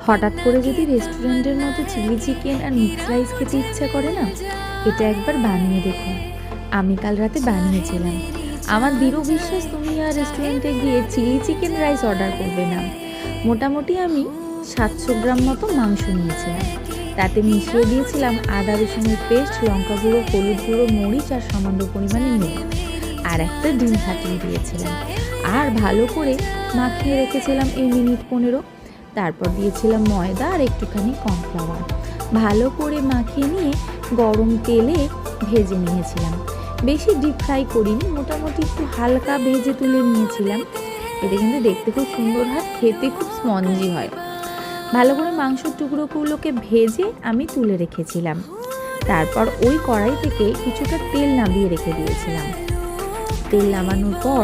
হঠাৎ করে যদি রেস্টুরেন্টের মতো চিলি চিকেন আর মিক্স রাইস খেতে ইচ্ছা করে না, এটা একবার বানিয়ে দেখো। আমি কাল রাতে বানিয়েছিলাম। আমার দৃঢ় বিশ্বাস তুমি আর রেস্টুরেন্টে গিয়ে চিলি চিকেন রাইস অর্ডার করবে না। মোটামুটি আমি 700 গ্রাম মতো মাংস নিয়েছিলাম। তাতে মিশিয়ে দিয়েছিলাম আদা রসুনের পেস্ট, লঙ্কা গুঁড়ো, হলুদ গুঁড়ো, মরিচ আর সামান্য পরিমাণে নুন, আর একটা ডিম ফাটিয়ে দিয়েছিলাম। আর ভালো করে মাখিয়ে রেখেছিলাম এই মিনিট 15। তারপর দিয়েছিলাম ময়দা আর একটুখানি কর্নফ্লাওয়ার। ভালো করে মাখিয়ে নিয়ে গরম তেলে ভেজে নিয়েছিলাম। বেশি ডিপ ফ্রাই করিনি, মোটামুটি একটু হালকা ভেজে তুলে নিয়েছিলাম। এটা কিন্তু দেখতে খুব সুন্দর হয়, খেতে খুব স্পঞ্জি হয়। ভালো করে মাংসের টুকরোগুলোকে ভেজে আমি তুলে রেখেছিলাম। তারপর ওই কড়াই থেকে কিছুটা তেল নামিয়ে রেখে দিয়েছিলাম। তেল নামানোর পর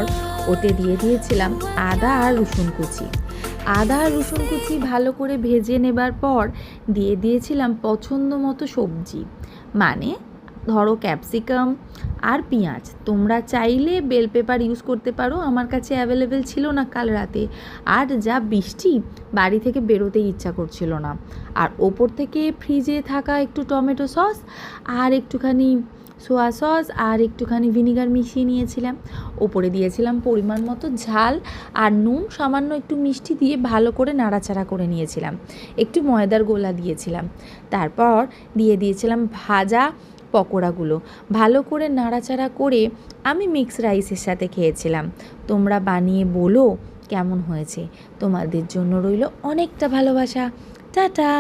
ওতে দিয়ে দিয়েছিলাম আদা আর রসুন কুচি। আদা আর রসুন কুচি ভালো করে ভেজে নেবার পর দিয়ে দিয়েছিলাম পছন্দ মতো সবজি, মানে ধরো ক্যাপসিকাম আর পেঁয়াজ। তোমরা চাইলে বেল পেপার ইউজ করতে পারো, আমার কাছে অ্যাভেলেবেল ছিল না কাল রাতে। আর যা বৃষ্টি, বাড়ি থেকে বেরোতেই ইচ্ছা করছিল না। আর ওপর থেকে ফ্রিজে থাকা একটু টমেটো সস আর একটুখানি সোয়া সস আর একটুখানি ভিনিগার মিশিয়ে নিয়েছিলাম। ওপরে দিয়েছিলাম পরিমাণ মতো ঝাল আর নুন, সামান্য একটু মিষ্টি দিয়ে ভালো করে নাড়াচাড়া করে নিয়েছিলাম। একটু ময়দার গোলা দিয়েছিলাম। তারপর দিয়ে দিয়েছিলাম ভাজা পকোড়াগুলো। ভালো করে নাড়াচাড়া করে আমি মিক্স রাইসের সাথে খেয়েছিলাম। তোমরা বানিয়ে বলো কেমন হয়েছে। তোমাদের জন্য রইল অনেকটা ভালোবাসা। টাটা।